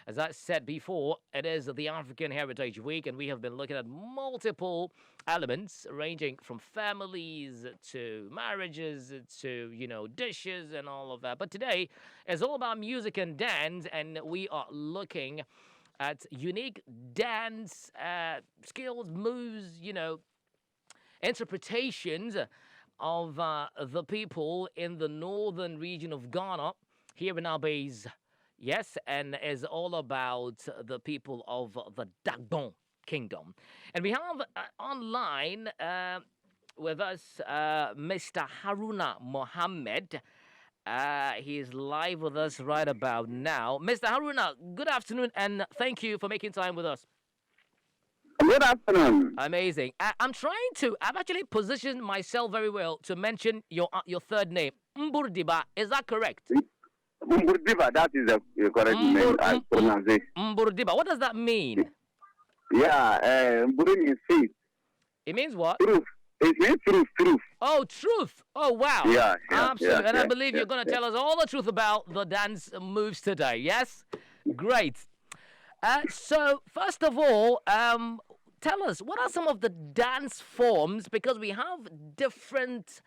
As I said before, it is the African Heritage Week, and we have been looking at multiple elements ranging from families to marriages to, dishes and all of that. But today is all about music and dance, and we are looking at unique dance skills, moves, interpretations of the people in the northern region of Ghana, here in our base. Yes, and is all about the people of the Dagbon Kingdom. And we have online with us Mr. Haruna Mohammed. He is live with us right about now. Mr. Haruna, good afternoon, and thank you for making time with us. Good afternoon. Amazing. I've actually positioned myself very well to mention your third name, Mburidiriba. Is that correct? Mburidiriba, that is the correct name I pronounce it. Mburidiriba. What does that mean? Yeah, Mburi means faith. It means what? Truth. It means truth. Oh, truth. Oh, wow. Yeah. Absolutely. And I believe you're yeah. going to tell us all the truth about the dance moves today. Yes? Great. So, first of all, tell us, what are some of the dance forms? Because we have different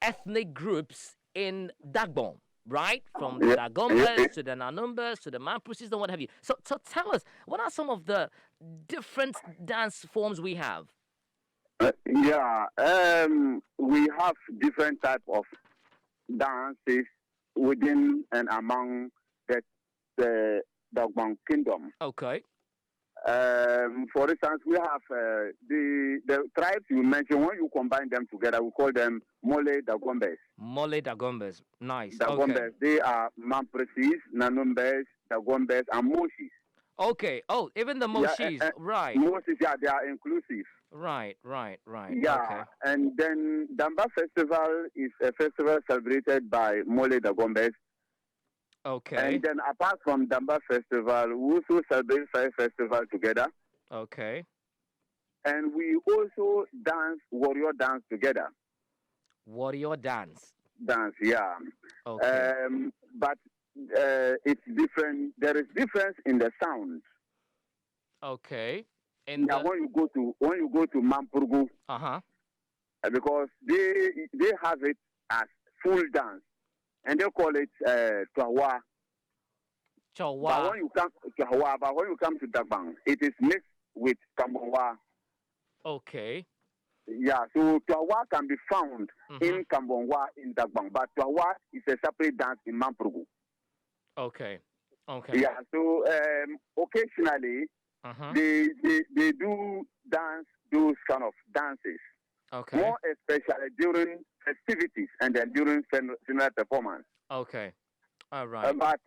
ethnic groups in Dagbon, right? From the Dagombas to the Nanumbas to the Mampusis and what have you. So tell us, what are some of the different dance forms we have? We have different type of dances within and among the Dagbon Kingdom. Okay. For instance, we have the tribes you mentioned. When you combine them together, we call them Mole Dagombes. Mole Dagombes. Nice. Dagombes. Okay. They are Mampresis, Nanumbes, Dagombes, and Moshis. Okay. Oh, even the Moshis. Right. Moshis, they are inclusive. Right. Yeah. Okay. And then Damba Festival is a festival celebrated by Mole Dagombes. Okay. And then apart from Damba Festival, we also celebrate Fire Festival together. Okay. And we also dance warrior dance together. Warrior dance. Yeah. Okay. But it's different. There is difference in the sound. Okay. When you go to Mampurgu, because they have it as full dance, and they call it Twawa. But when you come to Dagbang, it is mixed with Kambonwa. Okay. Yeah, so Twawa can be found in Kambonwa in Dagbang, but Twawa is a separate dance in Mampurgu. Okay. Yeah, so occasionally they do dance those kind of dances. Okay. More especially during festivities and then during funeral performance. Okay. All right. But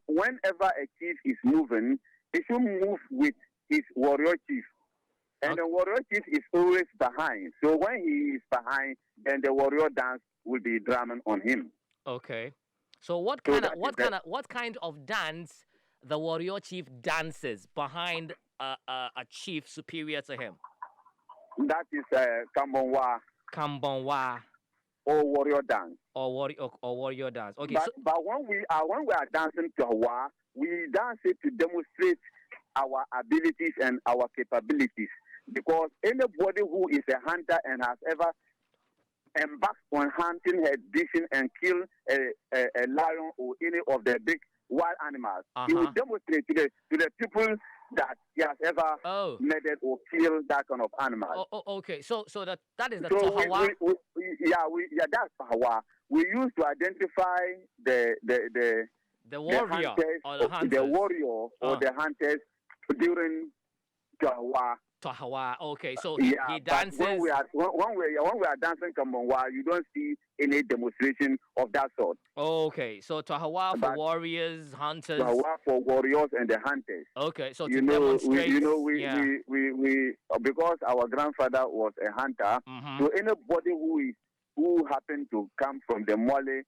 whenever a chief is moving, he should move with his warrior chief. And the warrior chief is always behind. So when he is behind, then the warrior dance will be drumming on him. Okay. So what kind of dance the warrior chief dances behind a chief superior to him? That is Kambonwa. Or warrior dance. Or warrior dance. Okay. But when we are dancing Twawa, we dance it to demonstrate our abilities and our capabilities. Because anybody who is a hunter and has ever embarked on hunting, expedition, and killed a lion or any of the big wild animals, he will demonstrate to the people that he has ever murdered or killed that kind of animal. Okay. So that is the Tahawa. That's Tahawa. We use to identify the warrior or the hunters. The warrior or the hunters during Tahawa. Tahawa. Okay, so he dances. When we are dancing Kambonwa, you don't see any demonstration of that sort. Okay, so Tahawa for warriors, hunters. Tahawa for warriors and the hunters. Okay, so to demonstrate. We because our grandfather was a hunter, so anybody who happened to come from the Mole,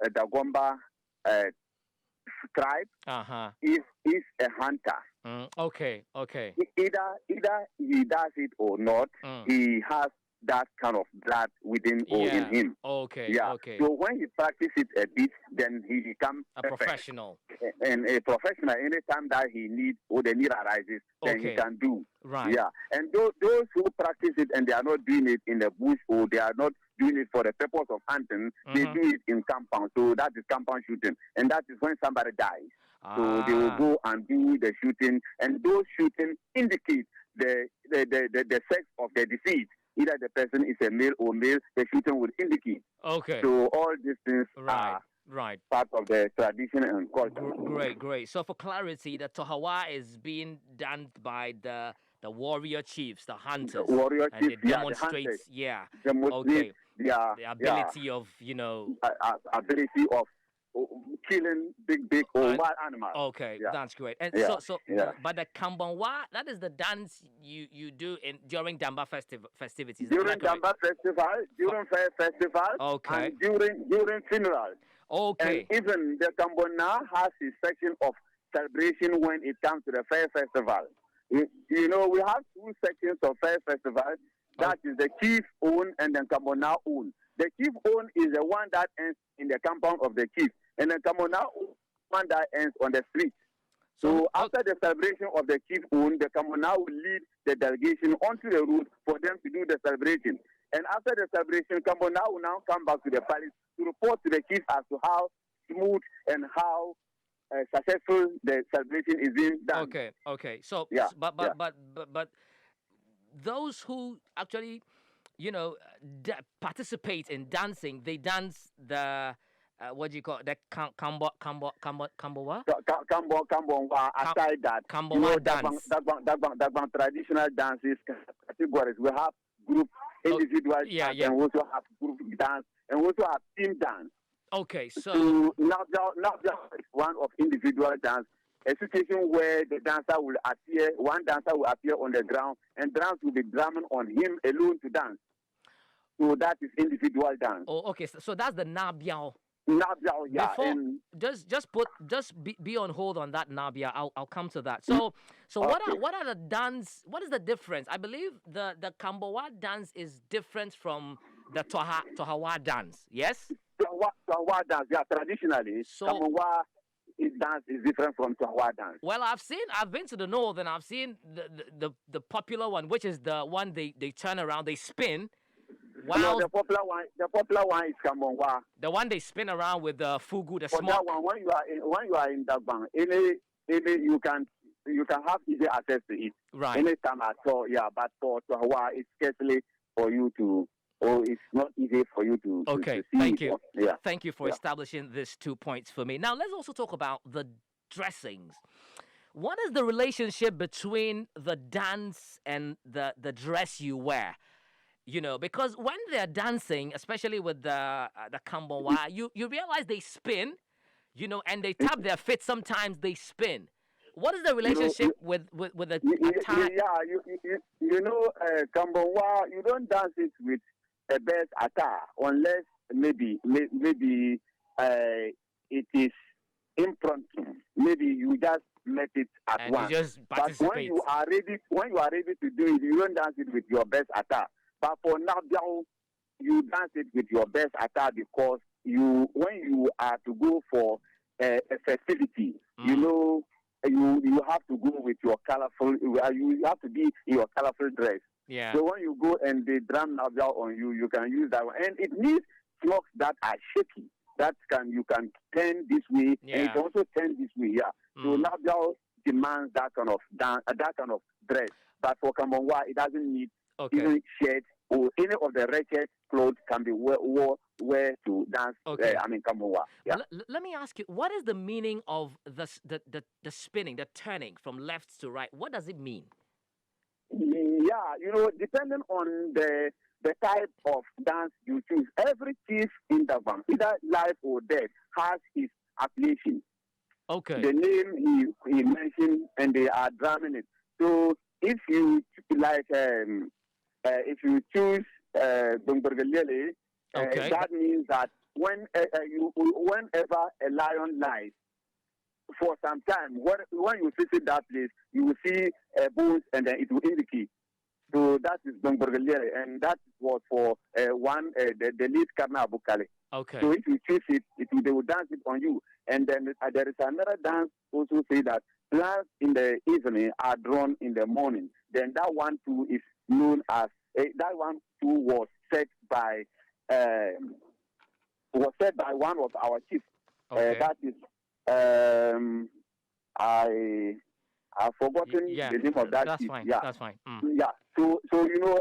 Dagomba tribe is a hunter. Okay. Either he does it or not, he has that kind of blood within or in him. Okay. Yeah. Okay. So when he practices it a bit, then he becomes A professional. And a professional. Anytime that he needs or the need arises, then he Okay. can do. Right. Yeah. And those who practice it and they are not doing it in the bush or they are not doing it for the purpose of hunting, they do it in compound. So that is compound shooting, and that is when somebody dies. So they will go and do the shooting, and those shooting indicate the sex of the deceased. Either the person is a male or male, the shooting will indicate. Okay. So all these things Right. are part of the tradition and culture. Great. So for clarity, the Tohawa is being done by the warrior chiefs, the hunters, Warrior and chiefs, it the demonstrates, hunters, the Muslims, okay, the ability of ability of killing big or wild animals. Okay, that's great. And but the Kambonwa, that is the dance you do during Damba festivities. During Damba festival, during fair festival, okay, and during funerals. Okay. And even the Kambona has a section of celebration when it comes to the fair festival. You know, we have two sections of fair festival. That is the chief own and the Kambona own. The chief own is the one that ends in the compound of the chief, and the Kambona one that ends on the street. So after the celebration of the chief own, the Kambona will lead the delegation onto the road for them to do the celebration. And after the celebration, Kambona will now come back to the palace to report to the chief as to how smooth and how successful the celebration is being done. Okay. So, but those who actually, participate in dancing, they dance the what do you call it? The Kambowa? Kambowa. Aside that, Kambowa dance. That traditional dances categories. We have group, individual dance, and we also have group dance, and we also have team dance. Okay, so now is one of individual dance. A situation where the dancer will appear, one dancer will appear on the ground, and drums will be drumming on him alone to dance. So that is individual dance. Oh, okay. So that's the Nabiao. Nabiao, yeah. Before, just be on hold on that Nabia. I'll come to that. So what are the dance? What is the difference? I believe the Kambowa dance is different from the Tohawa dance. Yes. Tohawa dance, yeah. Traditionally, Kambowa dance is different from Tohawa dance. Well, I've been to the north and I've seen the popular one, which is the one they turn around, they spin. Wow. No, the popular one is Kambonwa. The one they spin around with the fugu, the For smoke. that one, when you are in Dagbang, you can have easy access to it. Right. Anytime at all, yeah. But for Tohawa, it's scarcely for you to, or it's not easy for you to. Okay. To see Thank you. Yeah. Thank you for establishing these 2 points for me. Now let's also talk about the dressings. What is the relationship between the dance and the dress you wear? Because when they're dancing, especially with the Kambowa, you realize they spin, and they tap their feet. Sometimes they spin. What is the relationship with the attire? Kambowa, you don't dance it with a best attire unless maybe it is impromptu. Maybe you just met it at once. You just participate. But when you are ready to do it, you don't dance it with your best attire. But for now, you dance it with your best attire because when you are to go for a festivity, you have to go with your colorful. You have to be in your colorful dress. Yeah. So when you go and they drum Nabiao on you, you can use that one, and it needs clocks that are shaky. You can turn this way, and you can also turn this way. Yeah. So Nabiao demands that kind of dress. But for Kambonwa, it doesn't need even shirt or any of the wretched clothes can be wear to dance. Kambonwa. Yeah. Let me ask you, what is the meaning of the spinning, the turning from left to right? What does it mean? Yeah, depending on the type of dance you choose, every chief in the bank, either live or dead, has his affiliation. Okay. The name he mentioned, and they are drumming it. So if you if you choose Dongbergelele, that means that whenever a lion lies, for some time, when you visit that place, you will see bones, and then it will indicate. So that is Dongorgaliere, and that was for the lead Karna Abukale. Okay. So if you choose it, they will dance it on you. And then there is another dance also say that plants in the evening are drawn in the morning. Then that one too is known as that one too was set by one of our chiefs. Okay. That is I've forgotten Yeah. the name of that That's chief. fine. Yeah. That's fine. Yeah. So you know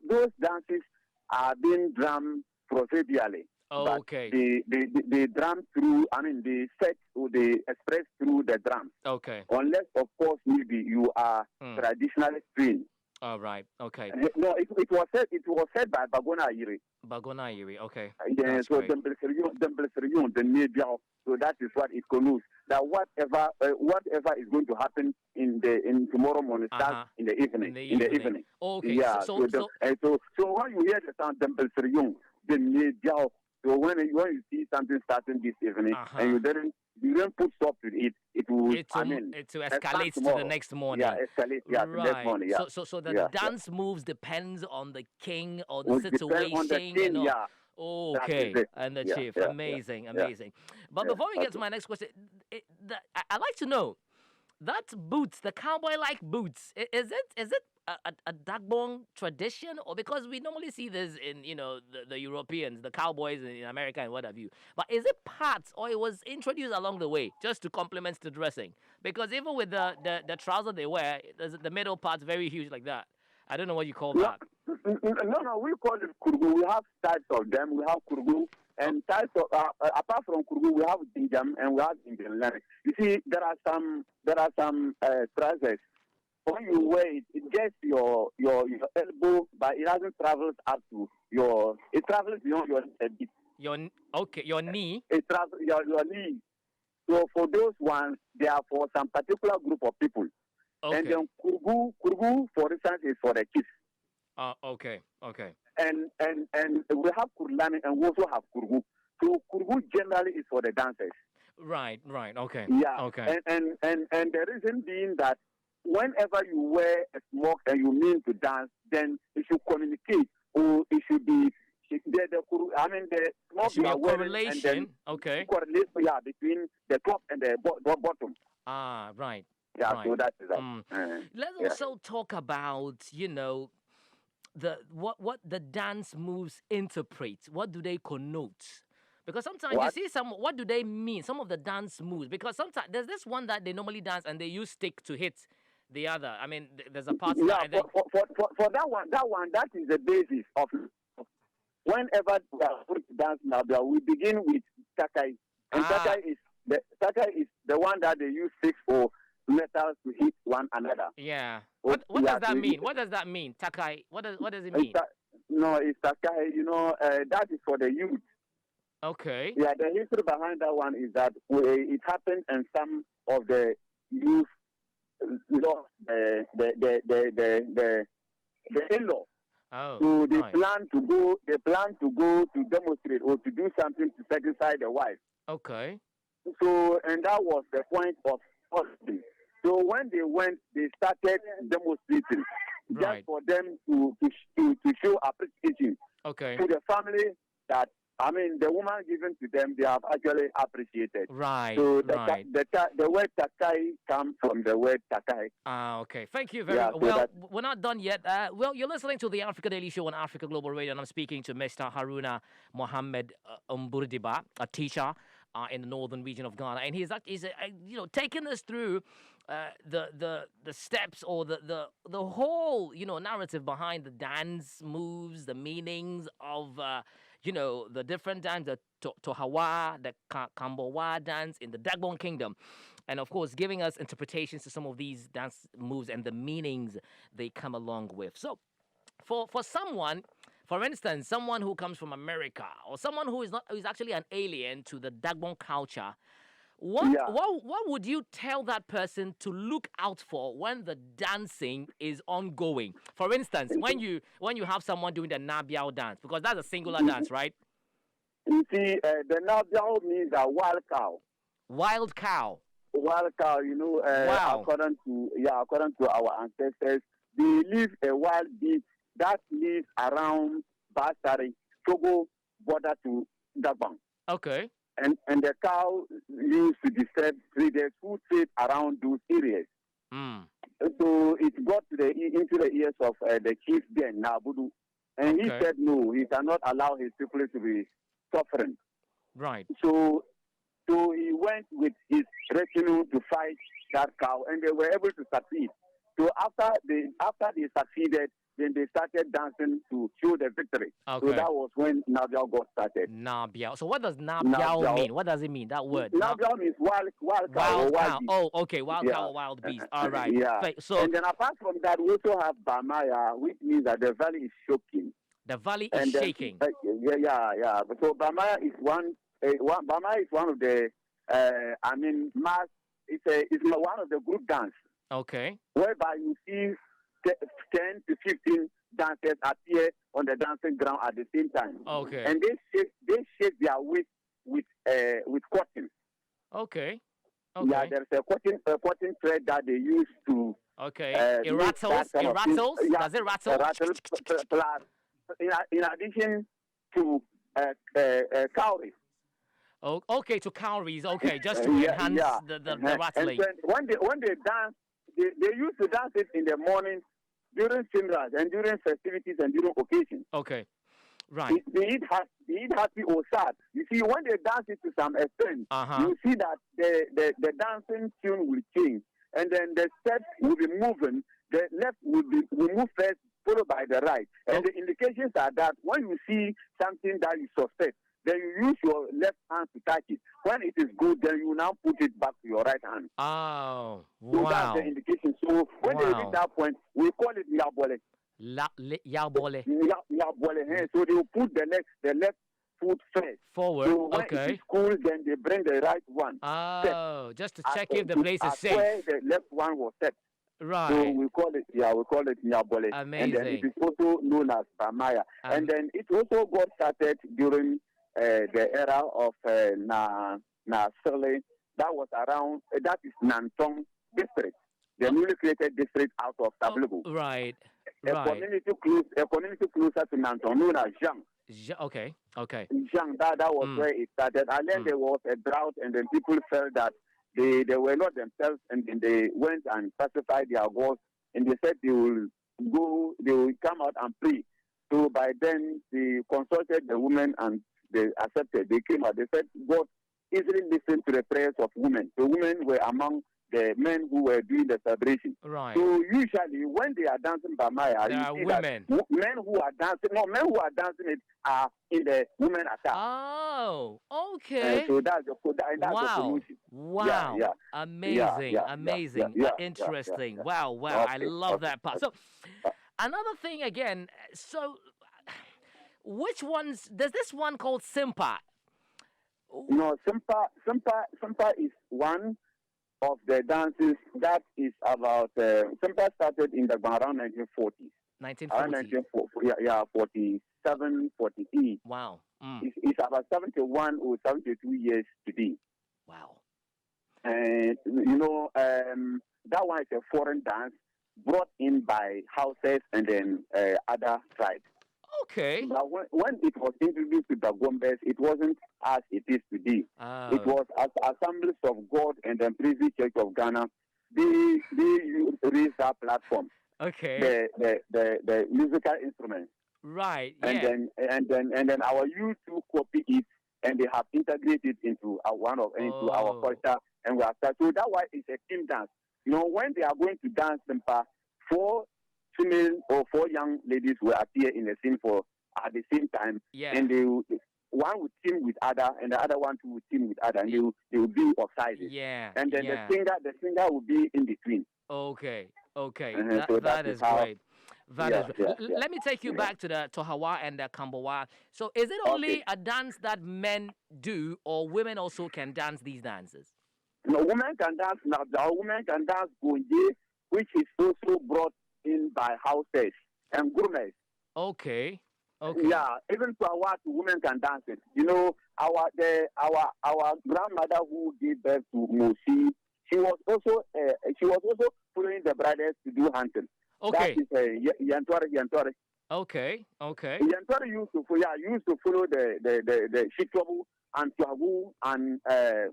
those dances are being drummed proverbially. Okay. But they drum through. I mean, they set or they express through the drums. Okay. Unless, of course, maybe you are traditionally trained. All right. Okay. No, it was said by Bagona Ayiri. Bagona Iri. Okay. Yeah, That's so great. the media. So that is what it connotes. That whatever is going to happen in tomorrow morning starts in the evening. In the evening. Okay. Yeah. So when you hear the sound Dembelseriyong, the media. So when you see something starting this evening and you didn't put stop to it, it will escalate to the next morning. Yeah, escalate. Yeah, right. the next morning. Yeah. So the dance moves depends on the king or the situation. On the king, yeah. Okay, and the chief. Amazing. But before we get to my next question, I'd like to know that boots, the cowboy-like boots, is it a Dagbon tradition, or because we normally see this in the Europeans, the cowboys in America and what have you? But is it parts, or it was introduced along the way just to complement the dressing? Because even with the trouser they wear, the middle part's very huge like that. I don't know what you call that. No, we call it kurgu. We have types of them. We have kurgu. And types of apart from kurgu, we have dinjam and we have dinjam. You see, there are some trousers. When you wear it, it gets your elbow, but it doesn't travel up to it travels beyond your bit. Your knee. It travels your knee. So for those ones, they are for some particular group of people. Okay. And then kurgu, for instance, is for the kids. Okay. And we have kurlani and we also have kurgu. So kurgu generally is for the dancers. Right. Okay. Yeah. Okay. And the reason being that whenever you wear a smock and you mean to dance, then it should communicate, or it should be the smock you are wearing, and then correlation, between the top and the bottom. Right. Yeah, right. So that is that. Let's also talk about what the dance moves interpret. What do they connote? Because sometimes you see what do they mean? Some of the dance moves. Because sometimes there's this one that they normally dance and they use stick to hit the other. I mean, there's a part. Yeah, for that one, that is the basis of. Whenever we are going to dance now, we begin with takai, and takai is the one that they use sticks for metals to hit one another. Yeah. What does that mean? What does that mean? Takai. What does it mean? It's takai. That is for the youth. Okay. Yeah, the history behind that one is that it happened, and some of the youth lost the in-law. Oh. So they plan to go. They plan to go to demonstrate or to do something to satisfy the wife. Okay. So and that was the point of policy. So when they went, they started demonstrating just for them to show appreciation to the family that. I mean, the woman given to them, they have actually appreciated. Right. So the word takai comes from the word takai. Okay. Thank you very much. Well, we're not done yet. You're listening to the Africa Daily Show on Africa Global Radio, and I'm speaking to Mr. Haruna Mohammed Mburidiriba, a teacher in the northern region of Ghana, and he's taking us through the steps or the whole narrative behind the dance moves, the meanings of the different dance, the Tohawa, the Kambowa dance in the Dagbon Kingdom. And of course, giving us interpretations to some of these dance moves and the meanings they come along with. So for someone, for instance, someone who comes from America or someone who is actually an alien to the Dagbon culture, what would you tell that person to look out for when the dancing is ongoing? For instance, when you have someone doing the Nabiao dance, because that's a singular dance, right? You see, the Nabiao means a wild cow. Wild cow. Wild cow, wow. according to our ancestors, they leave a wild beast that lives around Basari, Togo border to Gabon. Okay. And the cow used to disturb traders who trade around those areas. Mm. So it got into the ears of the chief then, Nabudu. And he Okay. said no, he cannot allow his people to be suffering. Right. So he went with his retinue to fight that cow, and they were able to succeed. So after they succeeded, then they started dancing to show the victory. So Okay. that was when Nabiao got started. Nabiao. So what does Nabiao Nabiao. mean? What does it mean? That word. Nabiao means wild cow or Wild wild cow. beast. Oh, okay. Wild cow Yeah. or wild beast. All right. Yeah. So And then apart from that, we also have Bamaya, which means that the valley is shaking. the valley is And then, shaking. yeah. So Bamaya is Bamaya is one of the, mass. It's one of the group dance Okay. whereby you see 10 to 15 dancers appear on the dancing ground at the same time. Okay. And they shake their waist with cotton. Okay. Yeah, Okay. there's a cotton thread that they use to Okay. It make rattles. that kind It of thing. rattles. Yeah, Does it rattle? rattle plus in addition to cowries. Oh, okay. To calories. Okay. Just to Yeah, enhance yeah. the And rattling. then when they dance, they used to dance it in the morning during funerals and during festivities and during occasions. Okay. Right. They eat happy or sad. You see, when they dance it to some extent, Uh-huh. you see that the dancing tune will change, and then the steps will be moving. The left will move first, followed by the right. And the indications are that when you see something that you suspect, then you use your left hand to touch it. When it is good, then you now put it back to your right hand. Oh. So Wow. that's the indication. So when they reach that point, we call it yabole. Yabole. Yabole. So they will put the left foot first. Forward. So when it Okay. is cool, then they bring the right one. Oh, just to check if the to- place is as where safe. the left one was set. So Right. we call it Nyabole. And then it Amazing. is also known as Bamaya. And then it also got started during the era of Nasele. That was around, that is Nantong district, the newly created district out of Tablugu. Right. A Right. community closer to Nantong, known as Zhang. Okay. Okay. Zhang, that was where it started. And then there was a drought, and then people felt that they were not themselves, and then they went and pacified their gods, and they said they will come out and pray. So by then, they consulted the women and they accepted. They came out. They said God easily listened to the prayers of women. The women were among the men who were doing the celebration. Right. So usually when they are dancing Bamaya, There you are see women. that men who are dancing it are in the women attack. Oh, okay. So that's the Wow. solution. Wow. Yeah. Amazing. Amazing. Interesting. Wow. Wow. I love that part. So, another thing again. So, which ones does this one called Simpa? No, Simpa is one of the dances that is about. Simpa started in the around 1940s. 1940. 47, 48. Wow. It's about 71 or 72 years today. Wow. And that one is a foreign dance brought in by houses and then other tribes. Okay. But when it was introduced to the Gombes, it wasn't as it is today. It was as Assemblies of God and the Privy Church of Ghana. They raised that platform. Okay. The musical instruments. Right. And then our youth too copy it, and they have integrated into our culture, and we are started. So that's why it's a team dance. When they are going to dance Simpa, 4 female or 4 young ladies will appear in the scene at the same time, and one would team with other, and the other one too would team with other, and they will be of sizes. And then the singer will be in between. Okay. So that is great. That is great. Yeah. Let me take you back to the Tohawa and the Kambawa. So, is it only a dance that men do, or women also can dance these dances? No, women can dance now. Women can dance Gonje, which is also brought in by houses and gourmets. Okay. Yeah, even to our women can dance it. Our grandmother who gave birth to Moshi, she was also following the brothers to do hunting. That Okay. is Yantwari. Okay. Okay. Yantwari used to follow the Shitobu and Tuagu and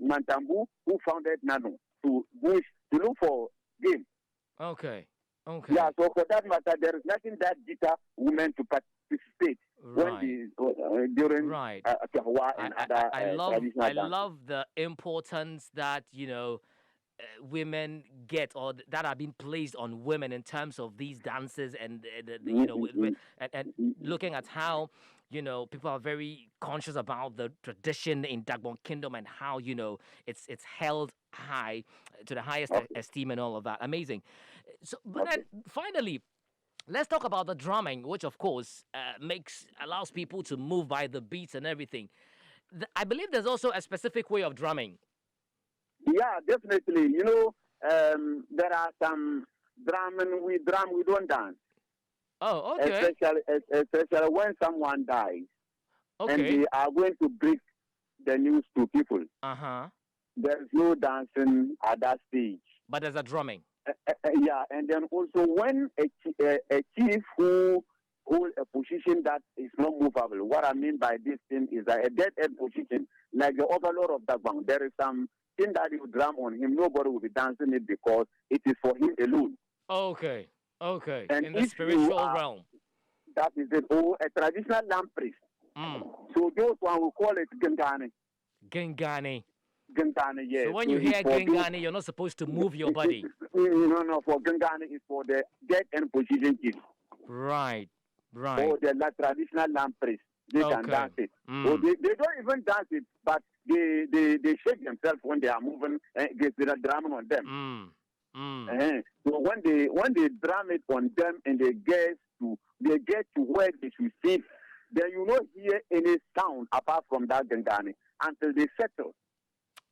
Mantambu who founded Nano to bush to look for game. Okay. Okay. Yeah, so for that matter, there is nothing that deter women to participate when Right. during Right. Tuawa I, and I, other I love traditional I dances. love the importance that women get or that are being placed on women in terms of these dances and and looking at how people are very conscious about the tradition in Dagbon Kingdom and how it's held high to the highest Okay, esteem and all of that. Amazing. So, but then okay. finally, let's talk about the drumming, which of course allows people to move by the beats and everything. I believe there's also a specific way of drumming. Yeah, definitely. There are some drum, we don't dance, Oh, okay. especially when someone dies and Okay. they are going to break the news to people. Uh-huh. There is no dancing at that stage. But there's a drumming. Yeah, and then also when a chief who hold a position that is not movable. What I mean by this thing is that a dead end position, like the overlord of Dagbang, there is some thing that you drum on him. Nobody will be dancing it because it is for him alone. Okay. Okay. And In the if you spiritual are, realm. that is it, or a traditional lamp priest. Mm. So those one will call it Gengane. Gengani. Gengane, So yes. when So you it's hear for those. Gengani, you're not supposed to move your body. No, for Gengane is for the dead end position chief. Right. Right. Or the traditional lamp priest. They can Okay. dance it. Or Mm. they don't even dance it, but they shake themselves when they are moving and get the drumming on them. Mm. Mm. So when they drum it on them and they get to where they should sit, then you don't hear any sound apart from that gangani until they settle.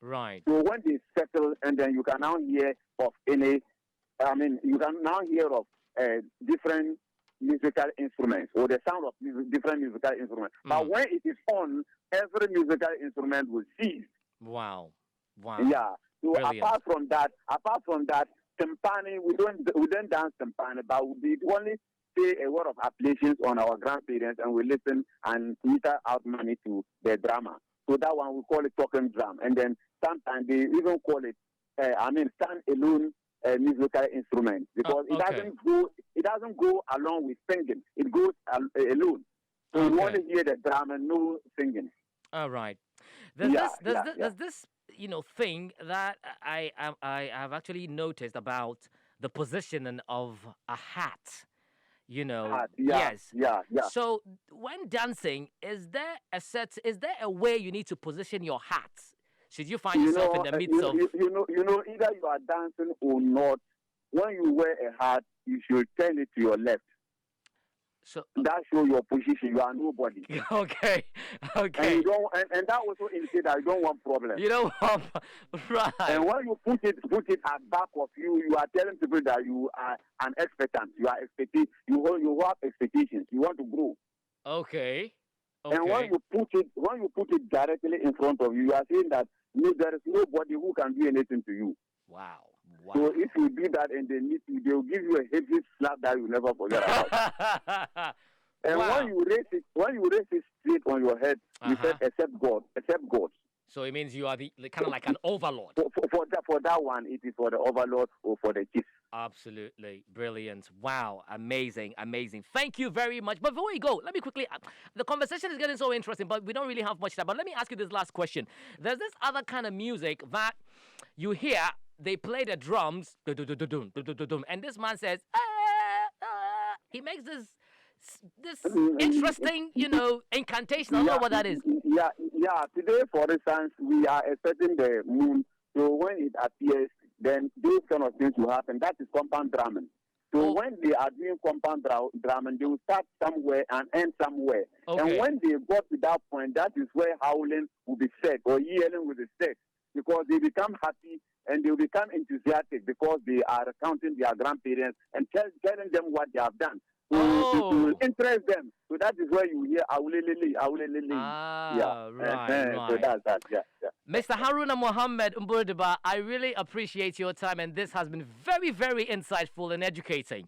Right. So when they settle, and then you can now hear of you can now hear of different musical instruments or the sound of different musical instruments. But Mm. when it is on, every musical instrument will cease. Wow. Wow. Yeah. So Brilliant. apart from that, timpani we don't dance timpani, but we only say a word of appellations on our grandparents and we listen and meter out money to the drama. So that one we call it talking drum, and then sometimes they even call it stand alone musical instrument because Okay. it doesn't go along with singing. It goes alone. So you Okay. only hear the drum and no singing. All right. Yeah, yeah, yeah. There's this thing that I have actually noticed about the positioning of a hat. Yeah, Yes. yeah, yeah. So when dancing, is there a way you need to position your hat? Should you find yourself in the midst of either you are dancing or not. When you wear a hat, you should turn it to your left. so That shows your position. You are nobody, okay, and okay. you don't. And that also indicates that you don't want problem. You know what? And Right. when you put it at back of you, you are telling people that you are an expectant. You are expecting. You have expectations. You want to grow. Okay. And when Okay. you put it directly in front of you, you are saying that no, there is nobody who can do anything to you. Wow. So Wow. if you do that and they meet you, they will give you a heavy slap that you never forget about. And Wow. when you raise it straight on your head, you Uh-huh. said, except God. So it means you are the kind of like an overlord. For that one, it is for the overlord or for the chief. Absolutely brilliant. Wow, amazing, amazing. Thank you very much. But before we go, let me quickly. The conversation is getting so interesting, but we don't really have much time. But let me ask you this last question. There's this other kind of music that you hear. They play the drums, dum, and this man says, he makes this interesting, incantation. I don't know what that is. Yeah. Today, for instance, we are expecting the moon. So when it appears, then those kind of things will happen. That is compound drumming. So Oh, when they are doing compound drumming, they will start somewhere and end somewhere. And okay. when they got to that point, that is where howling will be said or yelling will be said because they become happy and they will become enthusiastic because they are recounting their grandparents and telling them what they have done. It will Oh. interest them. So that is where you hear awulelele, awulelele. Yeah. Right, So right. that's that. Yeah. Mr. Haruna Mohammed Mburidiriba, I really appreciate your time, and this has been very, very insightful and educating.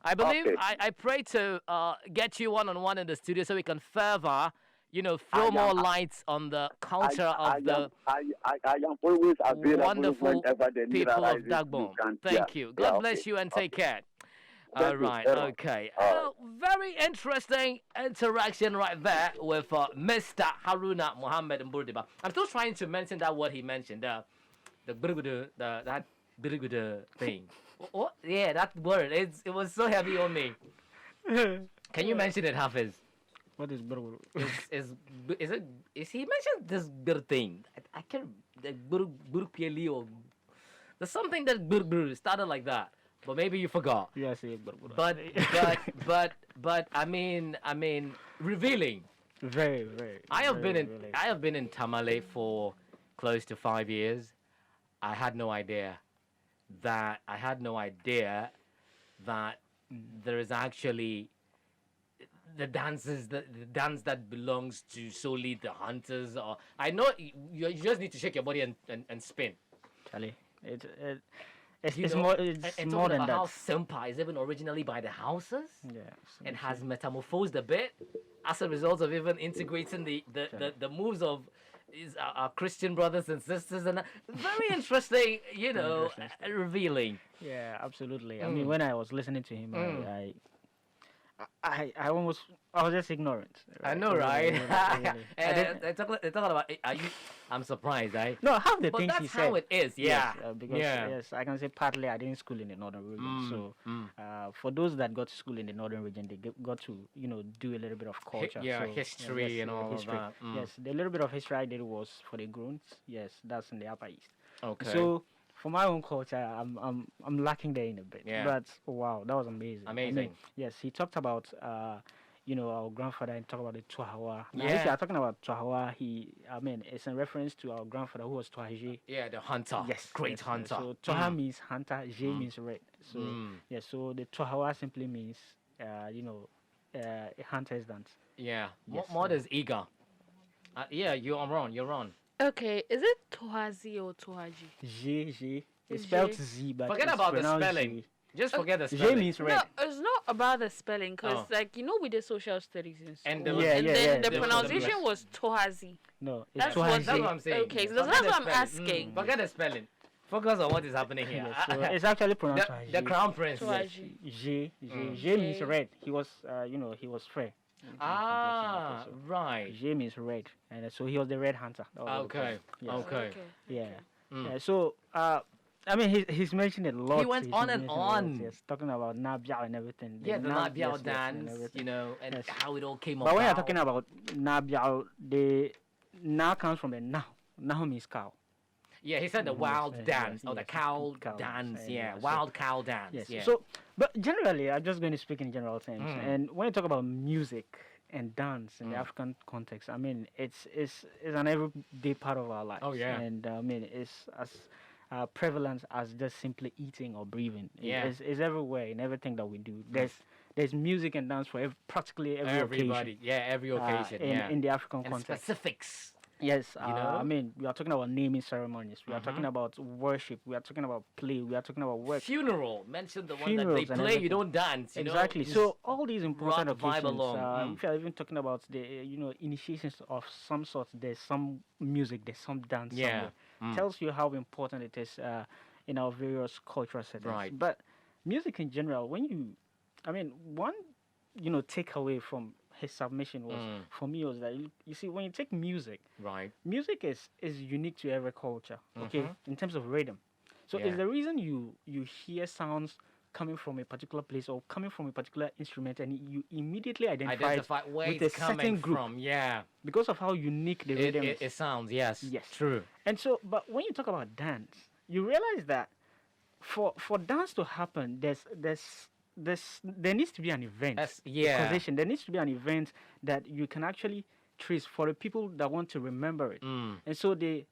I believe Okay. I pray to get you one on one in the studio so we can further, I throw more am lights on the culture I of am the I am always available wonderful whenever the need people of arises. You Dagbon. can, yeah, Thank you. yeah, God okay, bless you and take okay. care. All Thank you right. very much. Okay. All right. Very interesting interaction right there with Mr. Haruna Mohammed Mburidiriba. I'm still trying to mention that word he mentioned. The Burgudu, that Burgudu thing. What? Yeah, that word. It was so heavy on me. Can you mention it, Hafiz? What is burger? Is is it is he mentioned this bir thing? I can't the burpieli or there's something that started like that, but maybe you forgot. You are saying burger. But I mean revealing. Very, very. I have very, been in very. I have been in Tamale for close to 5 years. I had no idea that there is actually the dance that belongs to solely the hunters. Or I know you just need to shake your body and spin. Charlie, it's You it's know, more and it's talking more than about that. how Sempa is even originally by the houses Yeah. and has metamorphosed a bit as a result of even integrating the moves of our Christian brothers and sisters, and very interesting, Interesting stuff. revealing. Yeah, absolutely. I mean, when I was listening to him, Mm. I almost I was just ignorant. I know, Really, right? really, really. I And didn't- they're talking about. I'm surprised, right? No, half the But things he that's said. how it is. Yeah. Yes, because Yeah. yes, I can say partly I didn't school in the northern region. So for those that got to school in the northern region, they got to do a little bit of culture. Yeah, so, history yes, and all history. of that. Mm. Yes, the little bit of history I did was for the Grunts. Yes, that's in the Upper East. Okay. So for my own culture, I'm lacking there in a bit. Yeah. But wow, that was amazing. I mean, Amazing. yes, he talked about our grandfather and talk about the Tuahawa. Now, if Yeah. you are talking about Tuahawa, it's in reference to our grandfather who was Tuahaje. Yeah, the hunter. Yes, Great yes, hunter. So Tuaha means hunter, J means red. So Mm. yeah, so the Tuahawa simply means a hunter's dance. Yeah. Yes, Mod is eager. Yeah, you're wrong. You're wrong. Okay, is it Tohazi or Tohaji? J. It's J. spelled Z, but Forget it's about the pronounced spelling. J. Just forget the J spelling. means red. No, it's not about the spelling, because Oh. we did social studies in school. And there was- Yeah, and yeah, then yeah, the there was pronunciation the- was Tohazi. No, it's That's That's what Tuahaje. I'm saying. Okay, so Forget that's the what I'm spelling. asking. Forget the spelling. Focus on what is happening here. Yes, so it's actually pronounced the Tuahaje. crown prince. Tohaji. J Mm. means J. red. He was he was fair. Ah, So right. J means red, and so he was the red hunter. That was what they Okay. called him. Yes. Okay. Yeah. Mm. Yeah. So I mean he's mentioned it a lot. went He's on and mentioned a lot, on. Yes, talking about Nabiao and everything. Yeah, the Nab- Nabiao yes, yes, and dance, everything. and Yes. how it all came But when you're about. talking about Nabiao, the Na comes from the Nah. Nah means cow. Yeah, he said the Mhm, wild yes, dance yes, or the yes, cow cow dance. dance, Yeah, yeah, so- wild cow dance. Yes. Yeah. So, but generally, I'm just going to speak in general terms. Mm. And when you talk about music and dance in the Mm. African context, I mean, it's an everyday part of our lives. Oh, yeah. And I mean, it's as prevalent as just simply eating or breathing. Yeah. It's everywhere in everything that we do. There's music and dance for practically every everybody. occasion. Yeah, every occasion. Yeah. In the African and context. specifics. Yes, you know? I mean, we are talking about naming ceremonies. We are talking Mhm. about worship. We are talking about play. We are talking about work. Funeral. Mention the one that they Funerals and play. You everything. don't dance. You know? Exactly. Just So all these important rock, vibe occasions, along. Mm. if you're even talking about the initiations of some sort, there's some music, there's some dance Yeah. somewhere. Mm. Tells you how important it is in our various cultural settings. Right. But music in general, one takeaway from his submission was for me was that you see when you take music is unique to every culture, okay, Mhm. in terms of rhythm. So Yeah. it's the reason you hear sounds coming from a particular place or coming from a particular instrument, and you immediately identify it where with it's a coming certain group. from. Yeah. because of how unique the rhythm It is. sounds, yes. Yes. True. And so, but when you talk about dance, you realize that for dance to happen, there needs to be an event. Yeah. Causation. There needs to be an event that you can actually trace for the people that want to remember it. Mm. And so they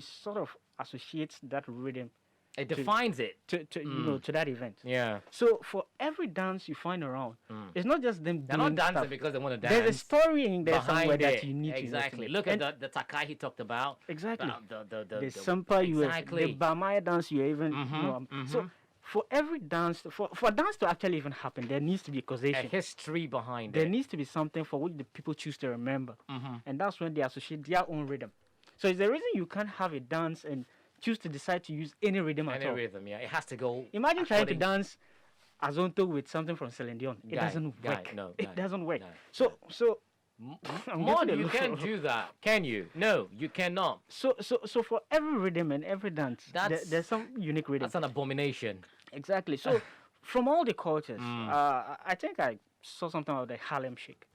sort of associate that rhythm It defines it. to to that event. Yeah. So for every dance you find around, it's not just them They're doing not dancing stuff. because they want to dance. There's a story in there behind somewhere that it. you need Exactly. to Look and at the Takai he talked about. exactly The the Sampa you exactly. the Bamaya dance you even Mhm, so mhm. for every dance, for a dance to actually even happen, there needs to be A causation. history behind There it. needs to be something for which the people choose to remember. Mm-hmm. And that's when they associate their own rhythm. So it's the reason you can't have a dance and choose to decide to use any rhythm at Any all. rhythm, yeah. It has to go. Imagine trying to according- dance Azonto with something from Celine Dion. It doesn't work. No, It doesn't work. no. So I'm Mon, getting a you look can't for- do that, can you? No, you cannot. So for every rhythm and every dance, there's some unique rhythm. That's an abomination. Exactly. So from all the cultures, Mm. I think I saw something about the Harlem Shake.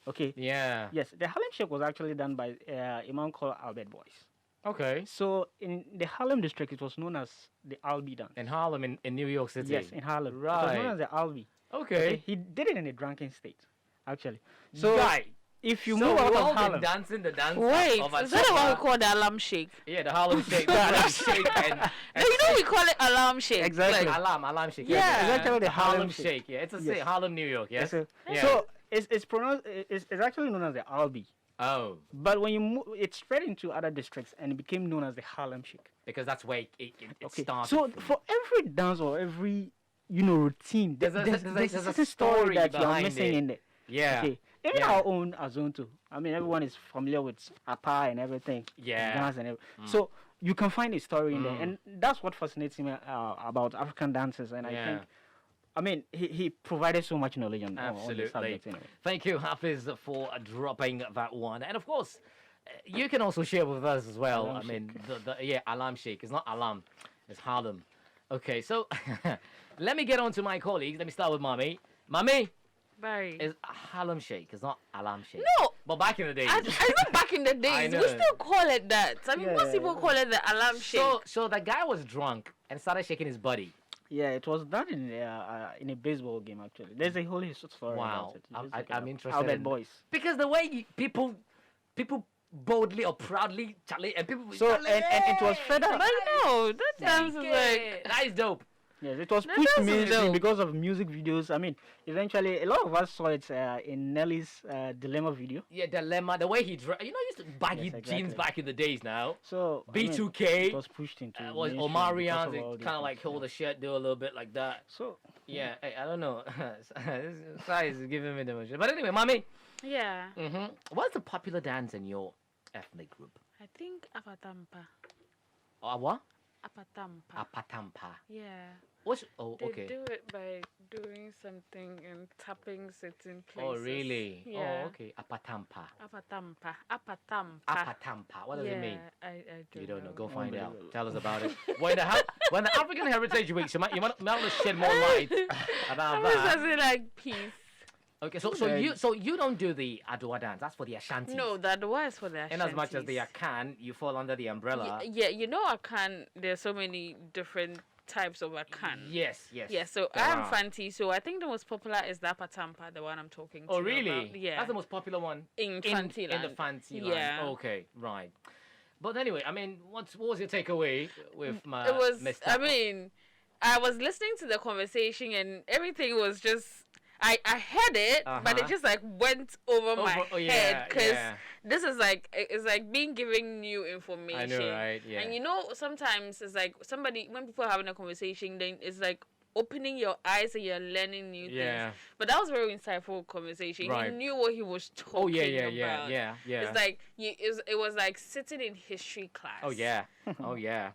Okay. Yeah. Yes, the Harlem Shake was actually done by a man called Albert Boyce. Okay. So in the Harlem district, it was known as the Albi dance. In Harlem, in New York City. Yes, in Harlem. It was known Right. as the Albi. Okay. He did it in a drunken state, actually. So Right. if you So move out we've of all been Harlem, dancing the dance Wait, of a is that the one we summer- call the alarm shake? Yeah, the Harlem Shake. The Harlem Shake and No, you know we call it alarm shake. Exactly. like alarm shake. Yeah. It's actually the Harlem Harlem Shake. Shake. Yeah, it's a Yes. city, Harlem, New York. Yes. so, Yeah. so it's pronounced. It's actually known as the Albi. Oh, But when you move, it spread into other districts and it became known as the Harlem Shake. because that's where it Okay. started. So from. for every dance or every routine, There's a- there's there's a a certain story story that you're behind missing it. in it. yeah. Okay. Even Yeah. our own Azonto. I mean, everyone is familiar with Apa and everything. Yeah. Dance and everything. So you can find a story in there, Mm. and that's what fascinates me about African dances. And I Yeah. think, I mean, he provided so much knowledge on Absolutely. the subject. Anyway. Thank you, Hafiz, for dropping that one. And of course, you can also share with us as well. Alarm I mean, the alarm shake. It's not alarm, it's Harlem. Okay, so let me get on to my colleagues. Let me start with Mommy. Mommy, Barry. is Harlem shake. It's not alarm shake. No, But back in the days. I know back in the I days, know. we still call it that. I mean, most Yeah. people call it the alarm shake. So the guy was drunk and started shaking his body. Yeah, it was done in a baseball game actually. There's a whole story Wow. about it. I'm- Just look it I'm up. interested Albert in- Boyce. Because the way people boldly or proudly challenge and people So and it was fed up. But no, that dance is like. that is dope. Yes, it was That pushed doesn't mainstream dope. because of music videos. I mean, eventually, a lot of us saw it in Nelly's Dilemma video. Yeah, dilemma. The way he dressed. You know, he used to baggy Yes, jeans exactly. back in the days. Now So I mean, B2K it was pushed into was mainstream Omarion. because of all these Kind of like things, hold the shirt, do a little bit like that. So Yeah, hey, I don't know. Size is giving me the motion. But anyway, mommy. Yeah, What's the popular dance in your ethnic group? I think apatampa. What? Apatampa. Apatampa. Yeah. What's? Oh, They okay. do it by doing something and tapping certain places. Oh, really? Yeah. Oh, okay. Apatampa. Apatampa. Apatampa. Apatampa. What does it mean? I don't You don't know. Go Oh, find out. unbelievable. Tell us about it. When the African Heritage Week, you might want to shed more light about What that. does it like peace? Okay, so Okay. you don't do the Adwa dance. That's for the Ashanti. No, that was for the In as much as the Ashantis. Akan, you fall under the umbrella. Yeah, you know Akan, there's so many different types of Akan. Yes, yes. Yeah, so there I'm are. Fanti, so I think the most popular is the Apatampa, the one I'm talking to Oh, you really? about. Yeah. That's the most popular one in Fanti in the fancy line. Yeah. Okay, right. But anyway, I mean, what was your takeaway with my It was, Mr. I mean, I was listening to the conversation and everything was just, I heard it, but Uh-huh. it just like went over my Oh, yeah, head because yeah. this is like, it's like being given new information. I know, right? Yeah. And you know, sometimes it's like somebody, when people are having a conversation, then it's like opening your eyes and you're learning new Yeah. things. But that was a very insightful conversation. Right. He knew what he was talking Oh, yeah, yeah, yeah, about. yeah, yeah. It's like, it was like sitting in history class. Oh, yeah. Oh, yeah.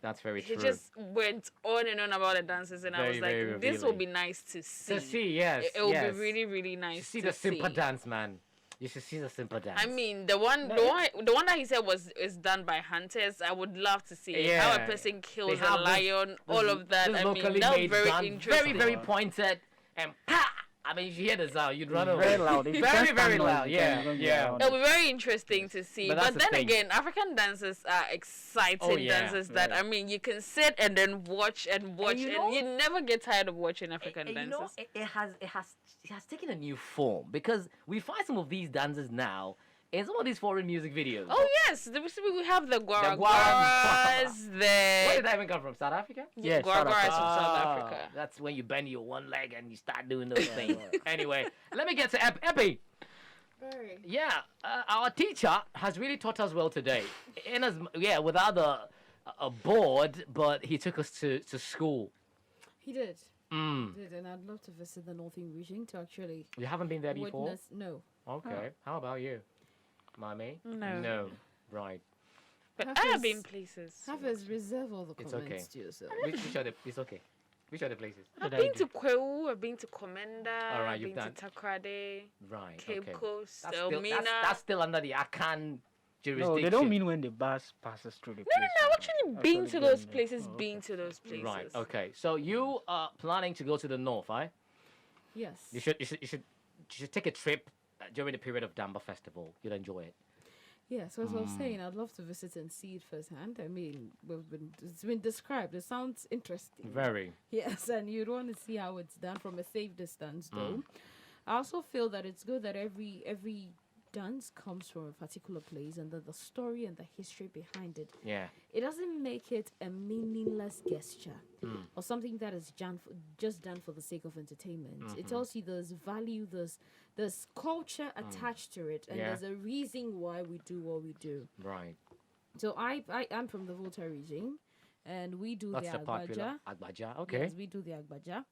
That's very He true. just went on and on about the dances, and I Very, was like, very "This will revealing. be nice to see. To see, yes. It will yes. be really, really You nice see to the simple see." dance, man. You should see the simple dance. I mean, the one that he said is done by hunters. I would love to see it. How a Yeah. person kills have a this- lion, all of that. This I mean, locally that was made very gun, interesting. very, very pointed, and pa! I mean, if you hear the sound, you'd run away. very loud. If you Very, can't very stand noise, loud. you Yeah, can't get yeah. around It'll it. be very interesting to see. But But, that's the then thing. again, African dances are exciting Oh, yeah, dances that, right. I mean, you can sit and then watch and watch, you and know- you never get tired of watching African And dances. you know, it has taken a new form because we find some of these dances now in some of these foreign music videos. Oh yes, we have the guara- guaras, Where did the that even come from? South Africa? Yeah, South guaras Africa. from South Ah, Africa. That's when you bend your one leg and you start doing those things. Anyway, let me get to Epi. Yeah, our teacher has really taught us well today. Without a board, but he took us to school. He did. Mm. He did, and I'd love to visit the northern region to actually You haven't been there before? witness. No. Okay. How about you, Mommy? No. No. Right. But Have I have his- been places. Have us reserve all the It's comments okay. to yourself. Which are the? It's okay. Which are the places? I've Did I been do? to Kwewu, I've been to Komenda, All right, I've you've been done- to Takrade, Right. Cape okay. Coast, That's still, Elmina. that's still under the Akan jurisdiction. No, they don't mean when the bus passes through the No, place. I've actually been to Actually those been there. places, Oh, been okay. to those places. Right. Okay. So you are planning to go to the north, right? Yes. You should take a trip during the period of Damba Festival. You'll enjoy it. Yeah, so as I was saying, I'd love to visit and see it firsthand. I mean, it's been described. It sounds interesting. Very. Yes, and you'd want to see how it's done from a safe distance, though. I also feel that it's good that every dance comes from a particular place, and that the story and the history behind it. Yeah. It doesn't make it a meaningless gesture or something that is just done for the sake of entertainment. It tells you there's value, there's culture attached to it, and Yeah. there's a reason why we do what we do. Right. So I am from the Volta region, and we do That's the the popular Agbaja. Agbaja. Okay. Yes, we do the Agbaja.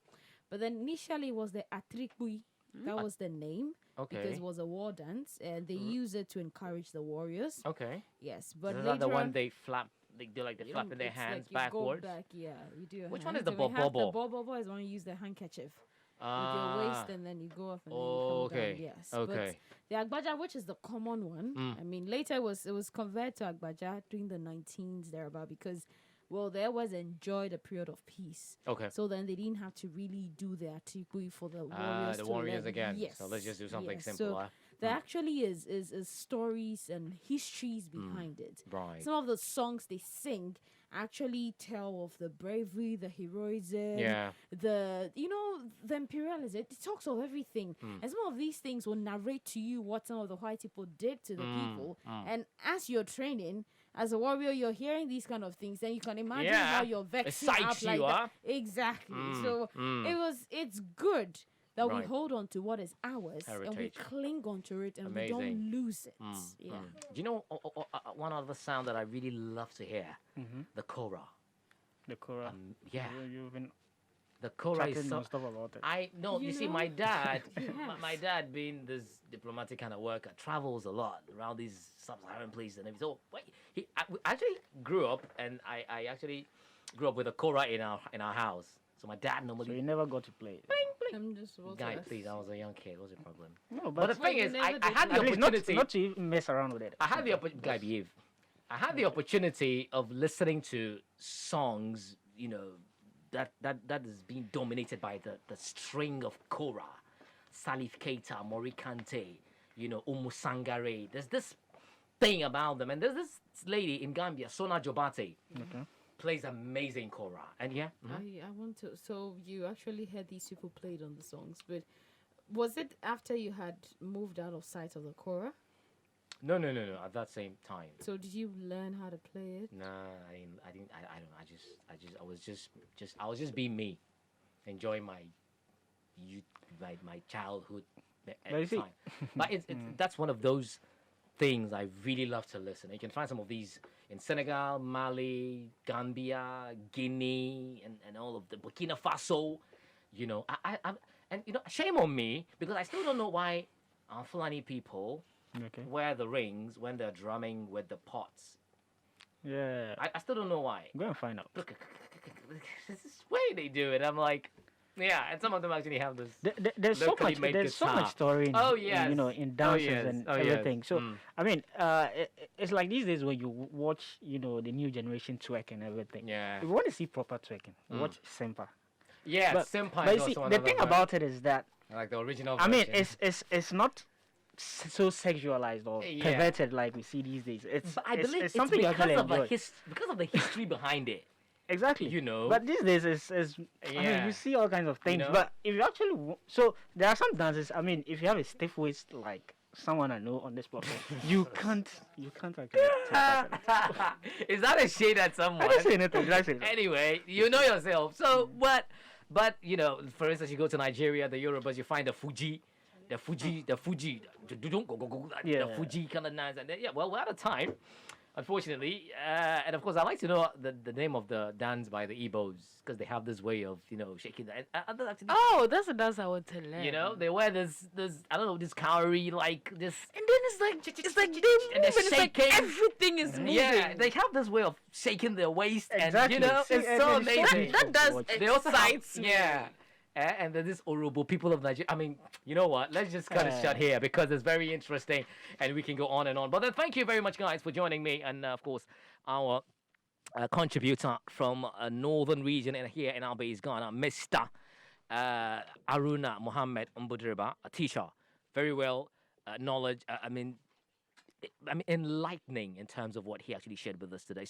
But then initially it was the Atrikui. That was the name because Okay. it was a war dance, and they use it to encourage the warriors. Okay. Yes, but Is later that the one on, they flap? They do like the you flapping their it's like hands you go backwards. back, yeah, you do. Your Which one hands, is the and we have bobo? The bobo is when you use the handkerchief with your Ah. waist, and then you go off and then you come Okay. down. Yes. Okay. But the Agbaja, which is the common one, I mean, later it was converted to Agbaja during the 19s thereabout because, well, they always enjoyed a period of peace. Okay. So then they didn't have to really do the atikui for the warriors. The to warriors learn. again. Yes. So let's just do something yes. simple. So there actually is stories and histories behind it. Right. Some of the songs they sing actually tell of the bravery, the heroism, Yeah. the the imperialism. It talks of everything, and some of these things will narrate to you what some of the white people did to the people. And as you're training as a warrior, you're hearing these kind of things, and you can imagine Yeah. how you're vexing Excites up like you, that. huh? Exactly. So it's good that we Right. hold on to what is ours and we Heritage. cling on to it, and we Amazing. don't lose it. Yeah. Do you know one other sound that I really love to hear? The kora. The Korah. Yeah. You've been The kora is chatting so. non-stop about it. I know. You see, know? my dad, Yes. my dad, being this diplomatic kind of worker, travels a lot around these sub-Saharan places, and everything. So we actually grew up, and I actually grew up with a kora in our house. So my dad So normally. you never got to play it. I'm just about to Guy, ask. please, I was a young kid. What's the problem? No, But the but thing you is, never I did had the at least not, opportunity. not to even mess around with it. I had the opportunity. Guy, behave. I had the opportunity of listening to songs, that is being dominated by the string of kora, Salif Keita, Morikante, Umusangare. There's this thing about them, and there's this lady in Gambia, Sona Jobate, Okay. plays amazing kora, and yeah. I want to. So you actually heard these people played on the songs, but was it after you had moved out of sight of the Korah? No. At that same time. So did you learn how to play it? Nah, I didn't. I was just being me, enjoying my youth, my childhood at But you the see- time. But it's that's one of those things I really love to listen. You can find some of these in Senegal, Mali, Gambia, Guinea, and all of the Burkina Faso. Shame on me because I still don't know why Fulani people Okay. wear the rings when they're drumming with the pots. Yeah. I still don't know why. Go and find out. Look, this is the way they do it. I'm like, yeah, and some of them actually have this. There's so locally much. made There's so guitar. much story. In, Oh, in, yes. in dances yes. and Oh, yes. everything. So Mm. I mean, it's like these days when you watch, the new generation twerk and everything. Yeah. If you want to see proper twerking, watch Sempa. Yeah, But, Senpai but is you see, also the another thing one. about it is that like the original I mean, version. it's not so sexualized or Yeah. perverted like we see these days. It's But I believe it's something you because actually of enjoy. because of the history behind it. Exactly. You know. But these days is I mean, Yeah. you see all kinds of things. know? But if you actually so there are some dances. I mean, if you have a stiff waist like someone I know on this platform, you can't actually. Take that. Is that a shade at someone? I didn't say anything. Did I say anything? Anyway, you know yourself. So what? But for instance, you go to Nigeria, the Yorubas, you find the Fuji, Yeah. the Fuji kind of dance, and then, yeah. Well, we're out of time. unfortunately. And of course, I like to know the name of the dance by the Igbos because they have this way of shaking the. And that's actually, Oh, that's a dance I want to learn. they wear this I don't know, this cowrie like this. And then it's like they move and and they're it's like shaking. everything is moving. Yeah, they have this way of shaking their waist, Exactly. and See, it's and so it's so amazing. that does They also have, excites me. yeah. And then this Orobo people of Nigeria. I mean, you know what? Let's just cut it short here because it's very interesting and we can go on and on. But then thank you very much, guys, for joining me. And of course, our contributor from a northern region and here in our base, Ghana, Mr. Haruna Mohammed Mburidiriba, a teacher. Very well knowledge. I mean, enlightening in terms of what he actually shared with us today.